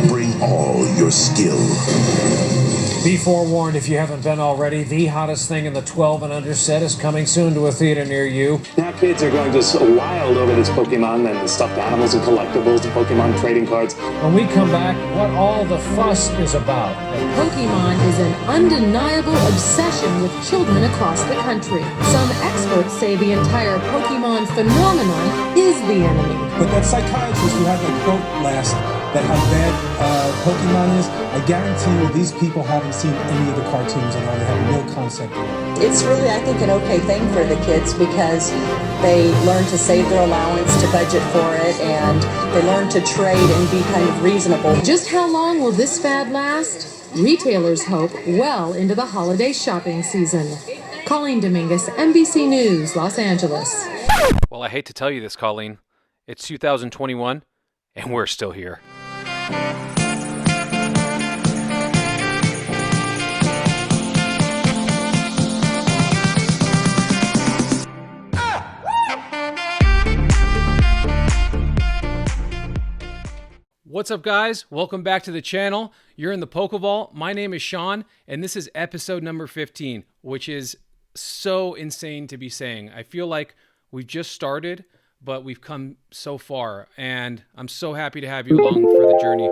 Bring all your skill. Be forewarned, if you haven't been already, the hottest thing in the 12 and under set is coming soon to a theater near you. Now kids are going just wild over this Pokemon and the stuffed animals and collectibles and Pokemon trading cards. When we come back, what all the fuss is about. Pokemon is an undeniable obsession with children across the country. Some experts say the entire Pokemon phenomenon is the enemy. But that psychiatrist who had that quote last, that how bad Pokemon is, I guarantee you these people haven't seen any of the cartoons and they have no concept of it. It's really, I think, an okay thing for the kids because they learn to save their allowance, to budget for it, and they learn to trade and be kind of reasonable. Just how long will this fad last? Retailers hope well into the holiday shopping season. Colleen Dominguez, NBC News, Los Angeles. Well, I hate to tell you this, Colleen. It's 2021, and we're still here. What's up, guys? Welcome back to the channel. You're in the Pokevault. My name is Sean, and this is episode number 15, which is so insane to be saying. I feel like we've just started, but we've come so far, and I'm so happy to have you along for the journey.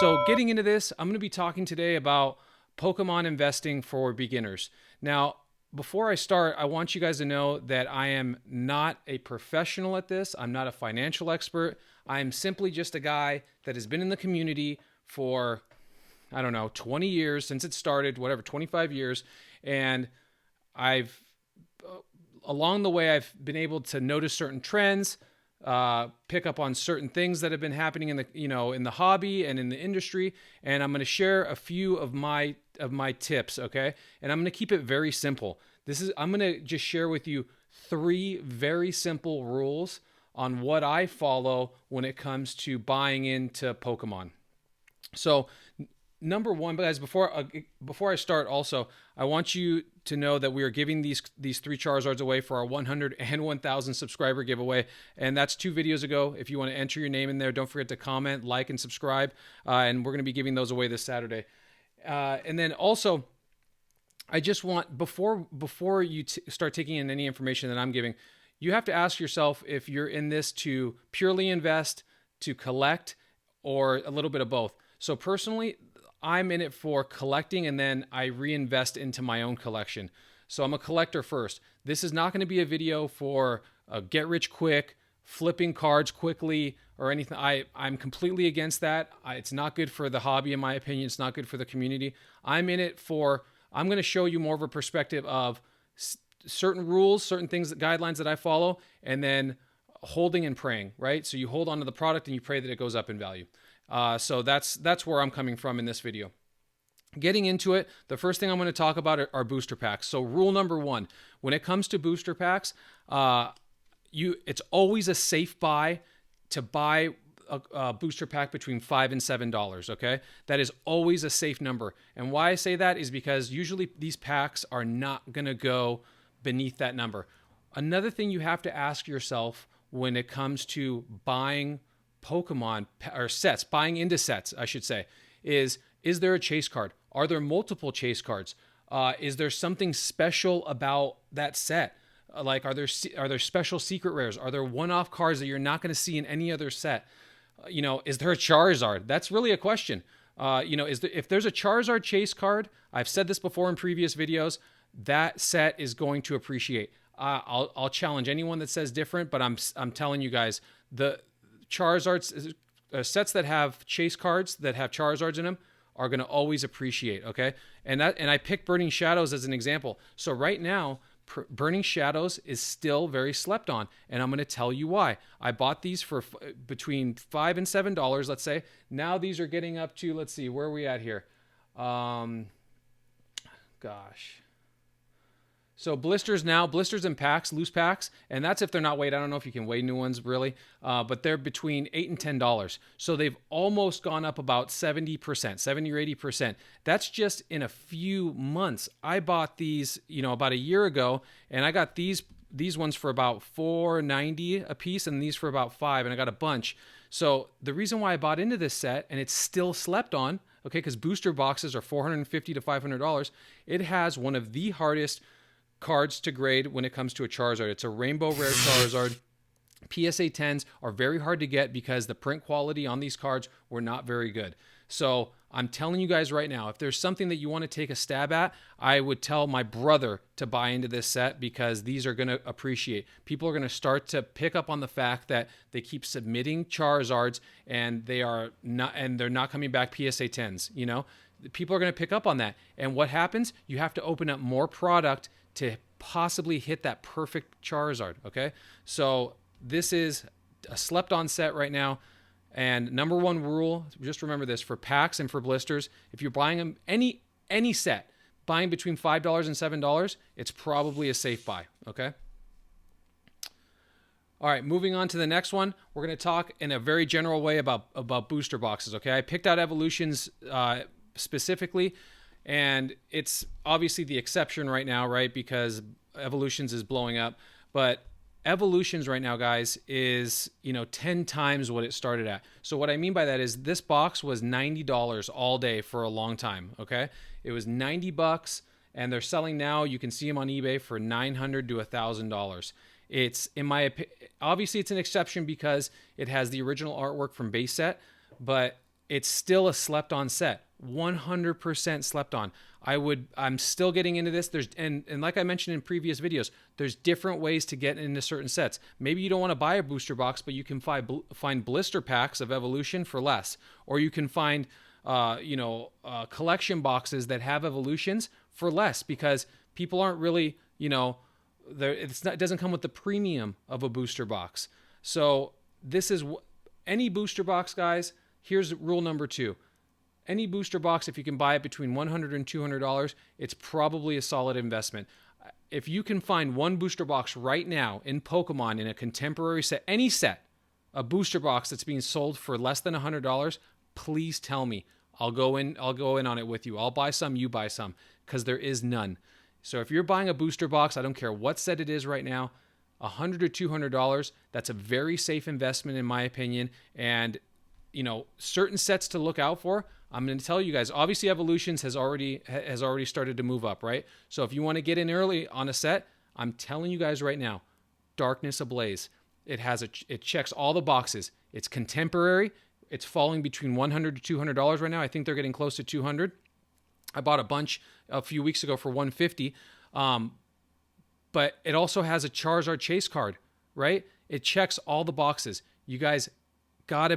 So getting into this, I'm going to be talking today about Pokemon investing for beginners. Now, before I start, I want you guys to know that I am not a professional at this. I'm not a financial expert. I am simply just a guy that has been in the community for, I don't know, 20 years since it started, whatever, 25 years. And along the way, I've been able to notice certain trends, pick up on certain things that have been happening in the, in the hobby and in the industry. And I'm going to share a few of my tips. Okay. And I'm going to keep it very simple. I'm going to just share with you 3 very simple rules on what I follow when it comes to buying into Pokemon. So number one, guys, before I start also, I want you to know that we are giving these 3 Charizards away for our 100 and 1,000 subscriber giveaway. And that's 2 videos ago. If you want to enter your name in there, don't forget to comment, like, and subscribe. And we're going to be giving those away this Saturday. And then also, I just want, before you start taking in any information that I'm giving, you have to ask yourself if you're in this to purely invest, to collect, or a little bit of both. So personally, I'm in it for collecting, and then I reinvest into my own collection. So I'm a collector first. This is not going to be a video for get rich quick, flipping cards quickly, or anything. I'm completely against that. It's not good for the hobby, in my opinion. It's not good for the community. I'm in it for, I'm going to show you more of a perspective of certain rules, certain things, guidelines that I follow, and then holding and praying, right? So you hold on to the product and you pray that it goes up in value. So that's where I'm coming from in this video. Getting into it, the first thing I'm going to talk about are booster packs. So rule number 1, when it comes to booster packs, it's always a safe buy to buy a booster pack between $5 and $7, okay? That is always a safe number. And why I say that is because usually these packs are not going to go beneath that number. Another thing you have to ask yourself when it comes to buying Pokemon or sets, buying into sets, I should say, is there a chase card? Are there multiple chase cards? Is there something special about that set? Like, are there special secret rares? Are there one-off cards that you're not going to see in any other set? Is there a Charizard? That's really a question. If there's a Charizard chase card, I've said this before in previous videos, that set is going to appreciate. I'll challenge anyone that says different, but I'm telling you guys, the Charizards, sets that have chase cards that have Charizards in them are going to always appreciate. Okay, and I picked Burning Shadows as an example. So right now, Burning Shadows is still very slept on, and I'm going to tell you why. I bought these for between $5 and $7, let's say. Now these are getting up to, let's see, where are we at here? So blisters in packs, loose packs, and that's if they're not weighed. I don't know if you can weigh new ones really, but they're between $8 and $10. So they've almost gone up about 70%, 70 or 80%. That's just in a few months. I bought these, about a year ago, and I got these ones for about $4.90 a piece, and these for about $5, and I got a bunch. So the reason why I bought into this set, and it's still slept on, okay, because booster boxes are $450 to $500, it has one of the hardest cards to grade when it comes to a Charizard. It's a rainbow rare Charizard. PSA 10s are very hard to get because the print quality on these cards were not very good. So I'm telling you guys right now, if there's something that you want to take a stab at, I would tell my brother to buy into this set because these are going to appreciate. People are going to start to pick up on the fact that they keep submitting Charizards and they're not coming back PSA 10s, you know? People are going to pick up on that. And what happens? You have to open up more product to possibly hit that perfect Charizard, okay? So this is a slept on set right now. And number one rule, just remember this, for packs and for blisters, if you're buying them, any set, buying between $5 and $7, it's probably a safe buy, okay? All right, moving on to the next one, we're going to talk in a very general way about booster boxes, okay? I picked out Evolutions specifically, and it's obviously the exception right now, right? Because Evolutions is blowing up, but Evolutions right now, guys, is 10 times what it started at. So what I mean by that is this box was $90 all day for a long time, okay? It was $90 and they're selling now, you can see them on eBay for $900 to $1,000. It's, in my opinion, obviously it's an exception because it has the original artwork from base set, but it's still a slept on set. 100% slept on. I'm still getting into this. And like I mentioned in previous videos, there's different ways to get into certain sets. Maybe you don't want to buy a booster box, but you can find blister packs of Evolution for less, or you can find collection boxes that have Evolutions for less because people aren't really it doesn't come with the premium of a booster box. So this is any booster box, guys. Here's rule number 2. Any booster box, if you can buy it between $100 and $200, it's probably a solid investment. If you can find one booster box right now in Pokemon in a contemporary set, any set, a booster box that's being sold for less than $100, please tell me. I'll go in on it with you. I'll buy some, you buy some, because there is none. So if you're buying a booster box, I don't care what set it is right now, $100 to $200, that's a very safe investment in my opinion. And certain sets to look out for, I'm going to tell you guys. Obviously, Evolutions has already started to move up, right? So if you want to get in early on a set, I'm telling you guys right now, Darkness Ablaze. It checks all the boxes. It's contemporary. It's falling between $100 to $200 right now. I think they're getting close to $200. I bought a bunch a few weeks ago for $150. But it also has a Charizard chase card, right? It checks all the boxes. You guys do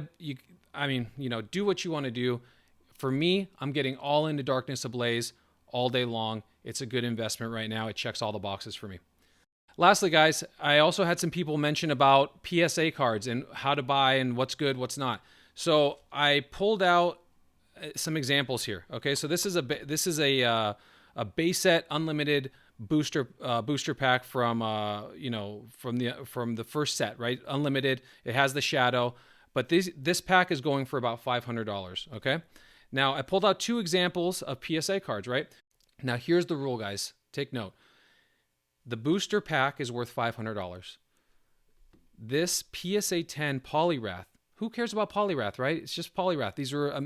what you want to do. For me, I'm getting all into Darkness Ablaze all day long. It's a good investment right now. It checks all the boxes for me. Lastly, guys, I also had some people mention about PSA cards and how to buy and what's good, what's not. So I pulled out some examples here. Okay, so this is a base set unlimited booster pack from the first set, right? Unlimited. It has the shadow, but this pack is going for about $500. Okay. Now, I pulled out 2 examples of PSA cards, right? Now, here's the rule, guys. Take note. The booster pack is worth $500. This PSA 10 Poliwrath, who cares about Poliwrath, right? It's just Poliwrath. These are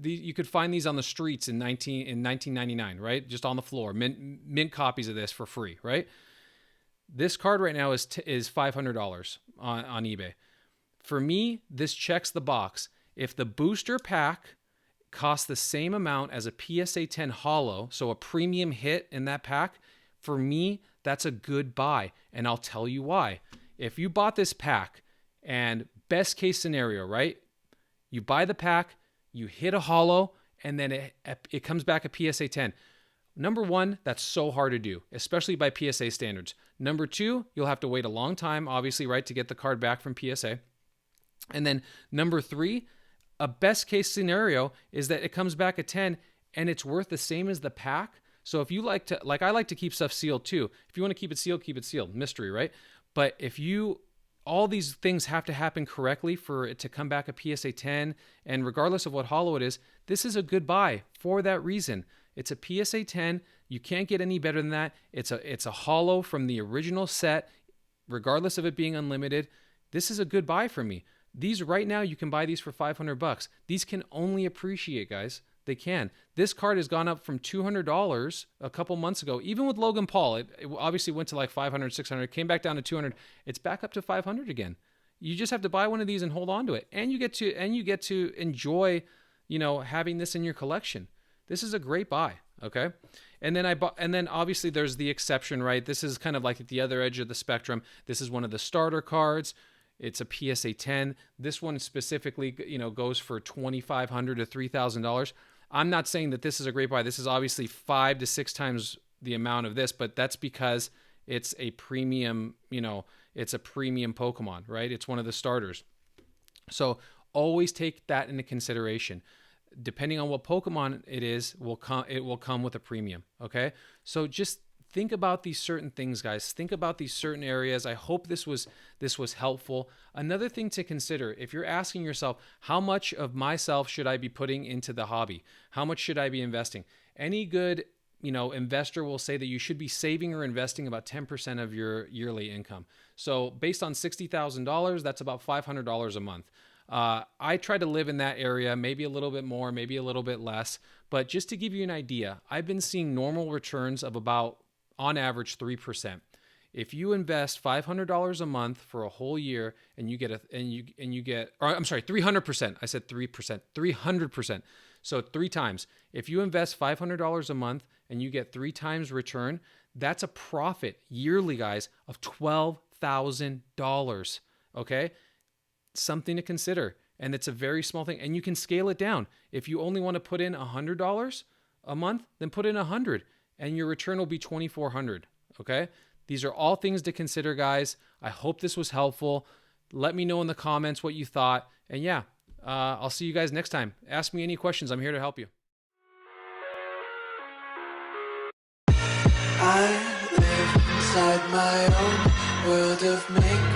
you could find these on the streets in 1999, right? Just on the floor. Mint copies of this for free, right? This card right now is $500 on eBay. For me, this checks the box. If the booster pack costs the same amount as a PSA 10 holo, so a premium hit in that pack, for me, that's a good buy. And I'll tell you why. If you bought this pack and best case scenario, right? You buy the pack, you hit a holo, and then it comes back a PSA 10. Number 1, that's so hard to do, especially by PSA standards. Number 2, you'll have to wait a long time, obviously, right, to get the card back from PSA. And then number 3, a best case scenario is that it comes back a 10 and it's worth the same as the pack. So if you like I like to keep stuff sealed too. If you want to keep it sealed. Mystery, right? But all these things have to happen correctly for it to come back a PSA 10. And regardless of what holo it is, this is a good buy for that reason. It's a PSA 10. You can't get any better than that. It's a holo from the original set, regardless of it being unlimited. This is a good buy for me. These right now, you can buy these for $500. These can only appreciate, guys. They can. This card has gone up from $200 a couple months ago. Even with Logan Paul, it obviously went to like 500, 600, came back down to 200. It's back up to 500 again. You just have to buy one of these and hold on to it. And you get to enjoy, you know, having this in your collection. This is a great buy, okay? And then obviously there's the exception, right? This is kind of like at the other edge of the spectrum. This is one of the starter cards. It's a PSA 10. This one specifically, you know, goes for $2,500 to $3,000. I'm not saying that this is a great buy. This is obviously 5 to 6 times the amount of this, but that's because it's a premium, you know, it's a premium Pokemon, right? It's one of the starters. So always take that into consideration. Depending on what Pokemon it is, it will come with a premium, okay? So just think about these certain things, guys. Think about these certain areas. I hope this was helpful. Another thing to consider, if you're asking yourself, how much of myself should I be putting into the hobby? How much should I be investing? Any good, you know, investor will say that you should be saving or investing about 10% of your yearly income. So based on $60,000, that's about $500 a month. I try to live in that area, maybe a little bit more, maybe a little bit less. But just to give you an idea, I've been seeing normal returns of about, on average, 3%. If you invest $500 a month for a whole year and you get 300%. I said 3%, 300%. So 3 times. If you invest $500 a month and you get 3 times return, that's a profit yearly, guys, of $12,000. Okay? Something to consider. And it's a very small thing. And you can scale it down. If you only want to put in $100 a month, then put in $100 and your return will be $2,400. Okay? These are all things to consider, guys. I hope this was helpful. Let me know in the comments what you thought. And yeah, I'll see you guys next time. Ask me any questions. I'm here to help you. I live inside my own world of make